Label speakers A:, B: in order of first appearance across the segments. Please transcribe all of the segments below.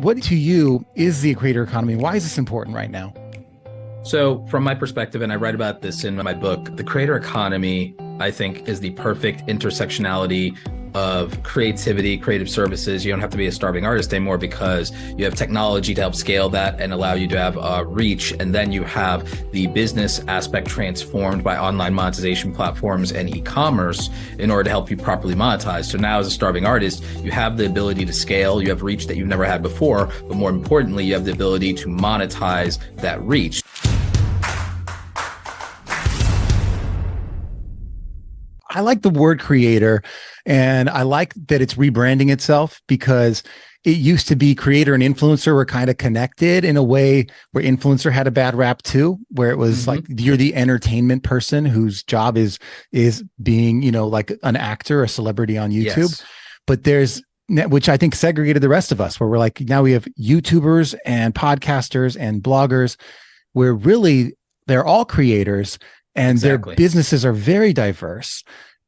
A: What to you is the creator economy? Why is this important right now?
B: So, from my perspective, and I write about this in my book, the creator economy, I think, is the perfect intersectionality of creativity, creative services. You don't have to be a starving artist anymore because you have technology to help scale that and allow you to have reach. And then you have the business aspect transformed by online monetization platforms and e-commerce in order to help you properly monetize. So now as a starving artist, you have the ability to scale, you have reach that you've never had before, but more importantly, you have the ability to monetize that reach.
A: I like the word creator, and I like that it's rebranding itself because it used to be creator and influencer were kind of connected in a way where influencer had a bad rap too, where it was like you're the entertainment person whose job is being, like an actor, a celebrity on YouTube.
B: Yes.
A: But there's which I think segregated the rest of us, where we're like, now we have YouTubers and podcasters and bloggers, where really they're all creators and their
B: Exactly.
A: businesses are very diverse.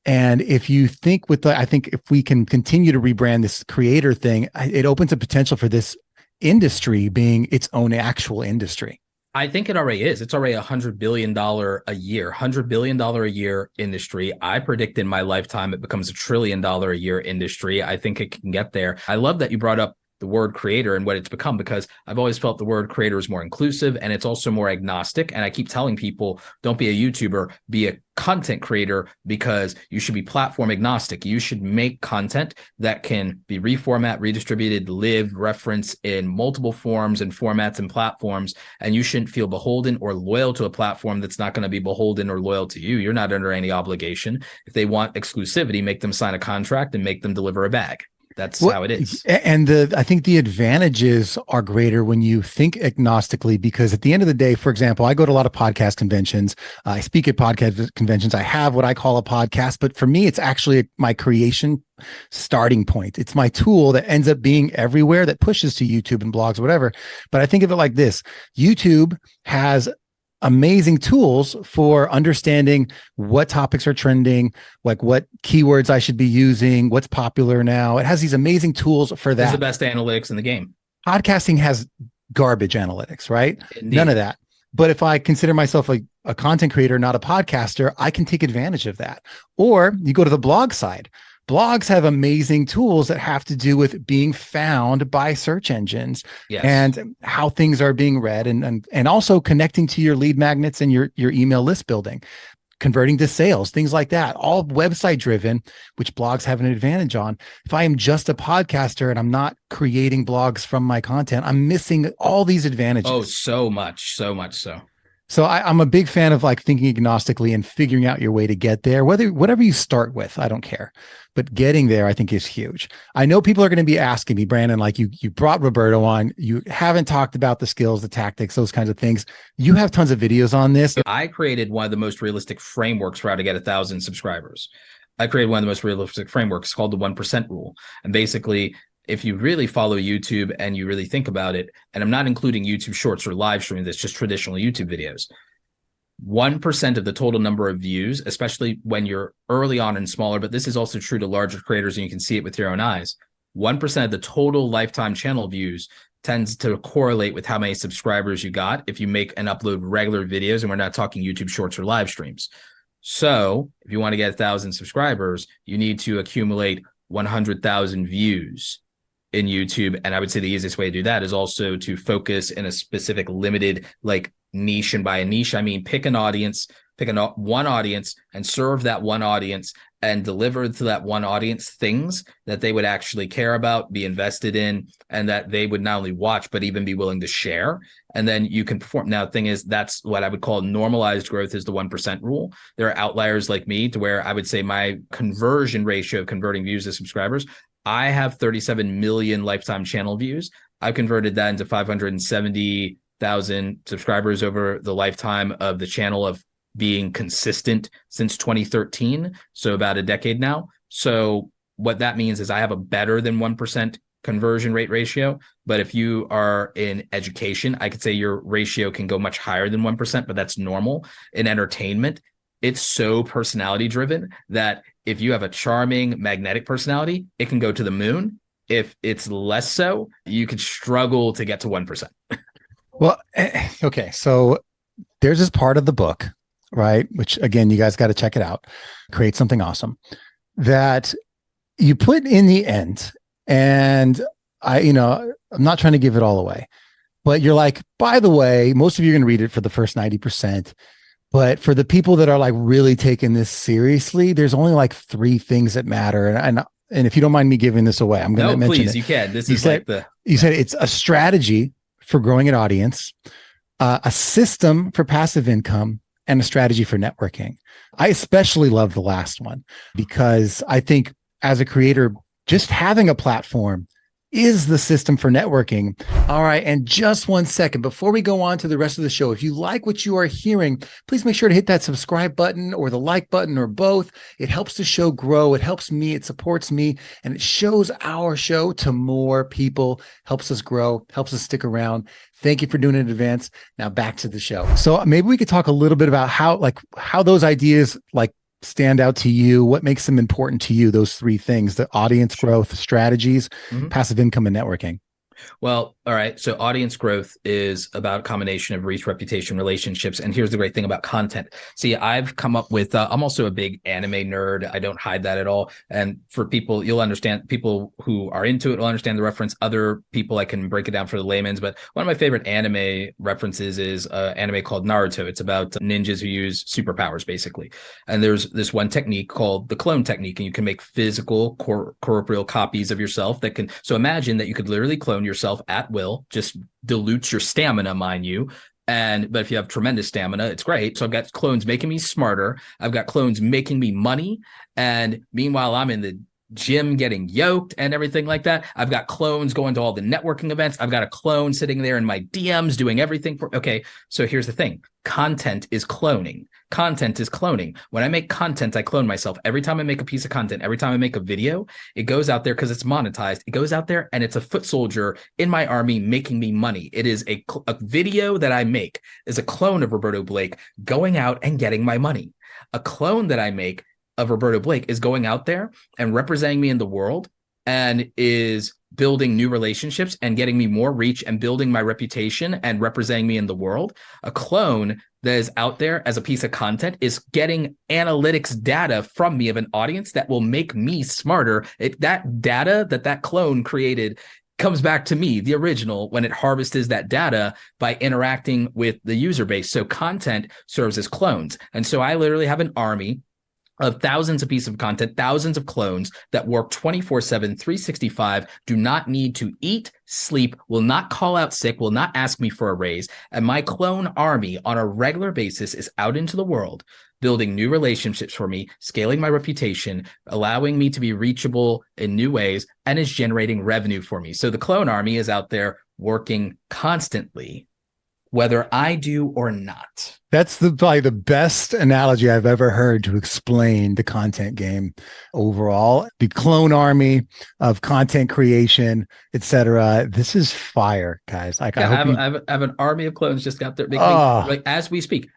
A: And if you think I think if we can continue to rebrand this creator thing, it opens a potential for this industry being its own actual industry.
B: I think it already is. It's already $100 billion a year, $100 billion a year industry. I predict in my lifetime it becomes $1 trillion a year industry. I think it can get there. I love that you brought up the word creator and what it's become, because I've always felt the word creator is more inclusive and it's also more agnostic. And I keep telling people, don't be a YouTuber, be a content creator, because you should be platform agnostic. You should make content that can be reformat, redistributed, live, reference in multiple forms and formats and platforms. And you shouldn't feel beholden or loyal to a platform that's not going to be beholden or loyal to you. You're not under any obligation. If they want exclusivity, make them sign a contract and make them deliver a bag. That's how it is.
A: And I think the advantages are greater when you think agnostically, because at the end of the day, for example, I go to a lot of podcast conventions. I speak at podcast conventions. I have what I call a podcast, but for me, it's actually my creation starting point. It's my tool that ends up being everywhere, that pushes to YouTube and blogs, whatever. But I think of it like this: YouTube has amazing tools for understanding what topics are trending, like what keywords I should be using, what's popular now. It has these amazing tools for that.
B: It's the best analytics in the game.
A: Podcasting has garbage analytics, right?
B: Indeed.
A: None of that. But if I consider myself a content creator, not a podcaster, I can take advantage of that. Or you go to the blog side. Blogs have amazing tools that have to do with being found by search engines.
B: Yes.
A: And how things are being read, and also connecting to your lead magnets and your email list building, converting to sales, things like that, all website driven, which blogs have an advantage on. If I am just a podcaster and I'm not creating blogs from my content, I'm missing all these advantages.
B: Oh, so much so.
A: So I'm a big fan of like thinking agnostically and figuring out your way to get there. Whatever you start with, I don't care, but getting there I think is huge. I know people are going to be asking me, Brandon, like you brought Roberto on, you haven't talked about the skills, the tactics, those kinds of things. You have tons of videos on this.
B: I created one of the most realistic frameworks for how to get 1,000 subscribers. I created one of the most realistic frameworks called the 1% rule. And basically, if you really follow YouTube and you really think about it, and I'm not including YouTube shorts or live streaming, that's just traditional YouTube videos, 1% of the total number of views, especially when you're early on and smaller, but this is also true to larger creators and you can see it with your own eyes, 1% of the total lifetime channel views tends to correlate with how many subscribers you got if you make and upload regular videos, and we're not talking YouTube shorts or live streams. So if you want to get 1,000 subscribers, you need to accumulate 100,000 views in YouTube. And I would say the easiest way to do that is also to focus in a specific limited niche. And by a niche, I mean pick one audience and serve that one audience and deliver to that one audience things that they would actually care about, be invested in, and that they would not only watch, but even be willing to share. And then you can perform. Now, the thing is, that's what I would call normalized growth, is the 1% rule. There are outliers like me to where I would say my conversion ratio of converting views to subscribers, I have 37 million lifetime channel views. I've converted that into 570,000 subscribers over the lifetime of the channel of being consistent since 2013. So about a decade now. So what that means is I have a better than 1% conversion rate ratio. But if you are in education, I could say your ratio can go much higher than 1%, but that's normal. In entertainment, it's so personality driven that if you have a charming magnetic personality, it can go to the moon. If it's less so, you could struggle to get to 1%.
A: Well, okay. So there's this part of the book, right? Which again, you guys got to check it out. Create something awesome that you put in the end. And I'm not trying to give it all away, but you're like, by the way, most of you are going to read it for the first 90%. But for the people that are like really taking this seriously, there's only like three things that matter. And if you don't mind me giving this away, I'm going to mention
B: please,
A: it.
B: you can. This
A: you
B: is
A: said,
B: like the.
A: You said it's a strategy for growing an audience, a system for passive income, and a strategy for networking. I especially love the last one because I think as a creator, just having a platform is the system for networking. All right. And just 1 second before we go on to the rest of the show, if you like what you are hearing, please make sure to hit that subscribe button or the like button or both. It helps the show grow. It helps me. It supports me and it shows our show to more people, helps us grow, helps us stick around. Thank you for doing it in advance. Now back to the show. So maybe we could talk a little bit about how those ideas stand out to you. What makes them important to you? Those three things: the audience growth, strategies, passive income, and networking.
B: Well, all right. So audience growth is about a combination of reach, reputation, relationships. And here's the great thing about content. See, I've come up with, I'm also a big anime nerd. I don't hide that at all. And for people, you'll understand, people who are into it will understand the reference. Other people, I can break it down for the layman's. But one of my favorite anime references is an anime called Naruto. It's about ninjas who use superpowers, basically. And there's this one technique called the clone technique. And you can make physical, corporeal copies of yourself that can, so imagine that you could literally clone yourself at will, just dilutes your stamina, mind you. But if you have tremendous stamina, it's great. So I've got clones making me smarter. I've got clones making me money. And meanwhile, I'm in the gym getting yoked and everything like that. I've got clones going to all the networking events. I've got a clone sitting there in my DMs doing everything for. Okay, so here's the thing. Content is cloning. Content is cloning. When I make content, I clone myself. Every time I make a piece of content, every time I make a video, it goes out there because it's monetized. It goes out there and it's a foot soldier in my army making me money. It is a video that I make is a clone of Roberto Blake going out and getting my money. A clone that I make of Roberto Blake is going out there and representing me in the world and is building new relationships and getting me more reach and building my reputation and representing me in the world. A clone that is out there as a piece of content is getting analytics data from me of an audience that will make me smarter. That data that clone created comes back to me, the original, when it harvests that data by interacting with the user base. So content serves as clones. And so I literally have an army of thousands of pieces of content, thousands of clones that work 24/7, 365, do not need to eat, sleep, will not call out sick, will not ask me for a raise. And my clone army on a regular basis is out into the world, building new relationships for me, scaling my reputation, allowing me to be reachable in new ways, and is generating revenue for me. So the clone army is out there working constantly, whether I do or not.
A: That's probably the best analogy I've ever heard to explain the content game overall. The clone army of content creation, etc. This is fire, guys. I
B: have an army of clones just got there. Like as we speak,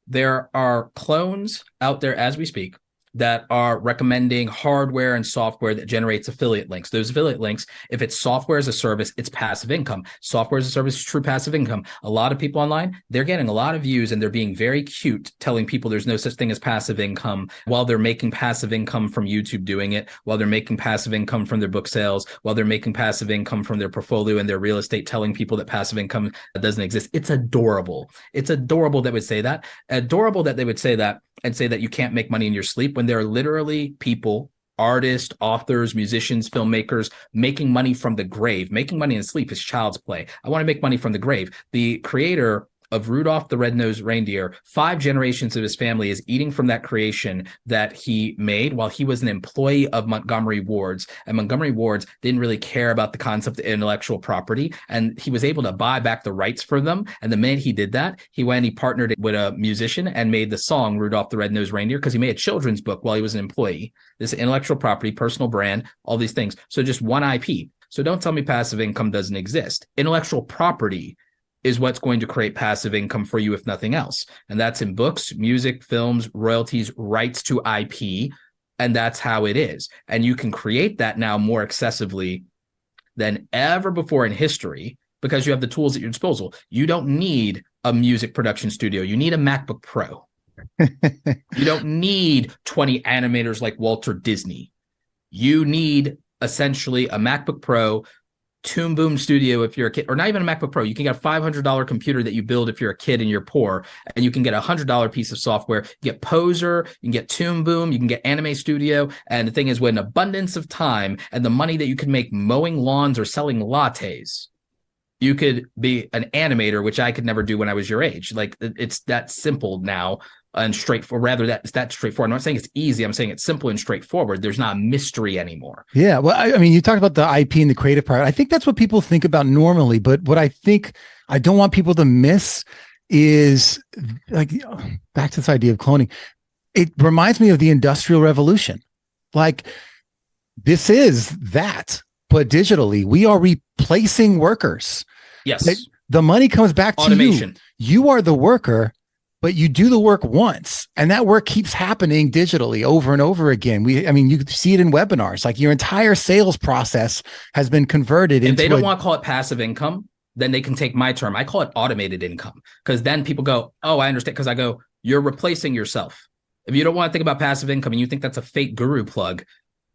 B: there are clones out there as we speak that are recommending hardware and software that generates affiliate links. Those affiliate links, if it's software as a service, it's passive income. Software as a service is true passive income. A lot of people online, they're getting a lot of views and they're being very cute, telling people there's no such thing as passive income while they're making passive income from YouTube doing it, while they're making passive income from their book sales, while they're making passive income from their portfolio and their real estate, telling people that passive income doesn't exist. It's adorable. It's adorable that would say that. Adorable that they would say that and say that you can't make money in your sleep when there are literally people, artists, authors, musicians, filmmakers making money from the grave. Making money in sleep is child's play. I want to make money from the grave. The creator of Rudolph the Red-Nosed Reindeer, 5 generations of his family is eating from that creation that he made while he was an employee of Montgomery Ward's. And Montgomery Ward's didn't really care about the concept of intellectual property, and he was able to buy back the rights for them. And the minute he did that, he partnered with a musician and made the song Rudolph the Red-Nosed Reindeer because he made a children's book while he was an employee. This intellectual property, personal brand, all these things. So just one IP. So don't tell me passive income doesn't exist. Intellectual property is what's going to create passive income for you, if nothing else. And that's in books, music, films, royalties, rights to IP, And that's how it is. And you can create that now more accessibly than ever before in history because you have the tools at your disposal. You don't need a music production studio. You need a MacBook Pro. You don't need 20 animators like Walter Disney. You need essentially a MacBook Pro, Toon Boom Studio if you're a kid, or not even a MacBook Pro. You can get a $500 computer that you build if you're a kid and you're poor, and you can get a $100 piece of software. You get Poser, you can get Toon Boom, you can get Anime Studio. And the thing is, with an abundance of time and the money that you can make mowing lawns or selling lattes, you could be an animator, which I could never do when I was your age. Like, it's that simple now and straightforward. Rather, that's that straightforward. I'm not saying it's easy. I'm saying it's simple and straightforward. There's not a mystery anymore.
A: Yeah. Well, I mean, you talked about the IP and the creative part. I think that's what people think about normally. But what I think I don't want people to miss is, like, back to this idea of cloning. It reminds me of the Industrial Revolution. Like, this is that, but digitally. We are replacing workers.
B: Yes.
A: The money comes back to
B: automation.
A: You are the worker, but you do the work once, and that work keeps happening digitally over and over again. I mean, you see it in webinars. Like, your entire sales process has been converted into.
B: If they don't want to call it passive income, then they can take my term. I call it automated income, because then people go, oh, I understand. Because I go, you're replacing yourself. If you don't want to think about passive income and you think that's a fake guru plug,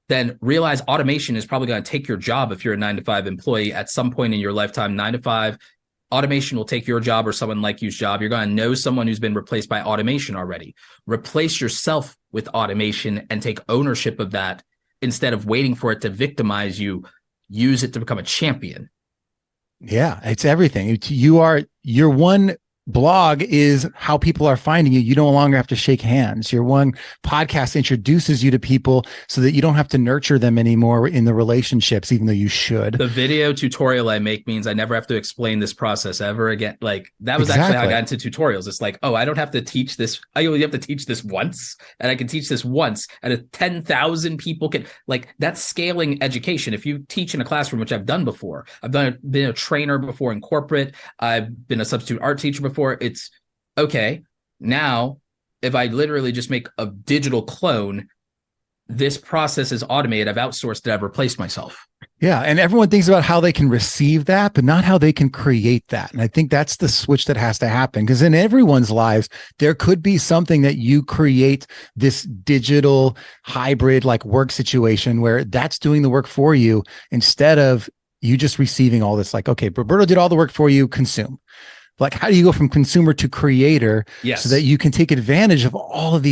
B: then realize automation is probably going to take your job if you're a 9-to-5 employee at some point in your lifetime. 9-to-5, automation will take your job or someone like you's job. You're going to know someone who's been replaced by automation already. Replace yourself with automation and take ownership of that instead of waiting for it to victimize you. Use it to become a champion.
A: Yeah, it's everything. Your one blog is how people are finding you. You no longer have to shake hands. Your one podcast introduces you to people so that you don't have to nurture them anymore in the relationships, even though you should.
B: The video tutorial I make means I never have to explain this process ever again. Like, that was actually how I got into tutorials. It's like, oh, I don't have to teach this. I only have to teach this once, and I can teach this once, and 10,000 people can, like, that's scaling education. If you teach in a classroom, which I've done before, been a trainer before in corporate. I've been a substitute art teacher before. It's okay. Now, if I literally just make a digital clone, this process is automated. I've outsourced it. I've replaced myself.
A: Yeah. And everyone thinks about how they can receive that, but not how they can create that. And I think that's the switch that has to happen, because in everyone's lives, there could be something that you create, this digital hybrid like work situation where that's doing the work for you instead of you just receiving all this. Like, okay, Roberto did all the work for you, consume. Like, how do you go from consumer to creator?
B: Yes.
A: So that you can take advantage of all of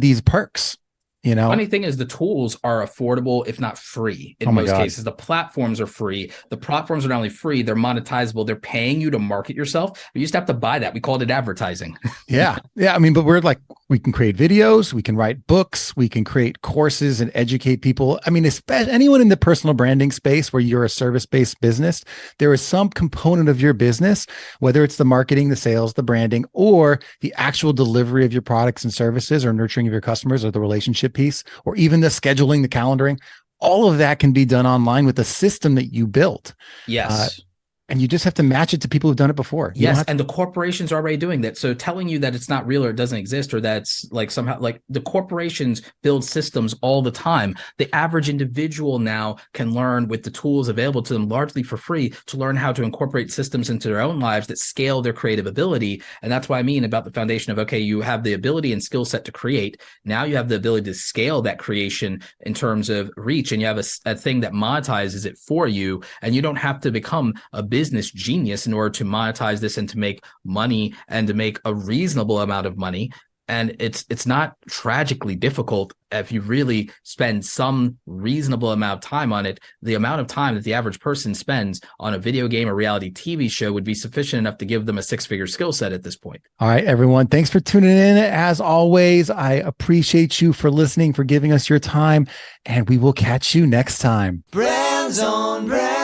A: these perks? You know,
B: funny thing is, the tools are affordable, if not free. In most cases, the platforms are free. The platforms are not only free, they're monetizable. They're paying you to market yourself. You used to have to buy that. We called it advertising.
A: Yeah. I mean, but we're like, we can create videos, we can write books, we can create courses and educate people. I mean, especially anyone in the personal branding space where you're a service-based business, there is some component of your business, whether it's the marketing, the sales, the branding, or the actual delivery of your products and services, or nurturing of your customers, or the relationship piece, or even the scheduling, the calendaring. All of that can be done online with the system that you built.
B: Yes.
A: And you just have to match it to people who've done it before.
B: Yes, and the corporations are already doing that. So telling you that it's not real or it doesn't exist, or that's like somehow, like, the corporations build systems all the time. The average individual now can learn with the tools available to them largely for free to learn how to incorporate systems into their own lives that scale their creative ability. And that's what I mean about the foundation of, okay, you have the ability and skill set to create. Now you have the ability to scale that creation in terms of reach, and you have a thing that monetizes it for you. And you don't have to become a business genius in order to monetize this and to make money and to make a reasonable amount of money. And it's not tragically difficult if you really spend some reasonable amount of time on it. The amount of time that the average person spends on a video game or reality TV show would be sufficient enough to give them a 6-figure skill set at this point.
A: All right, everyone. Thanks for tuning in. As always, I appreciate you for listening, for giving us your time, and we will catch you next time.
C: Brands on Brands.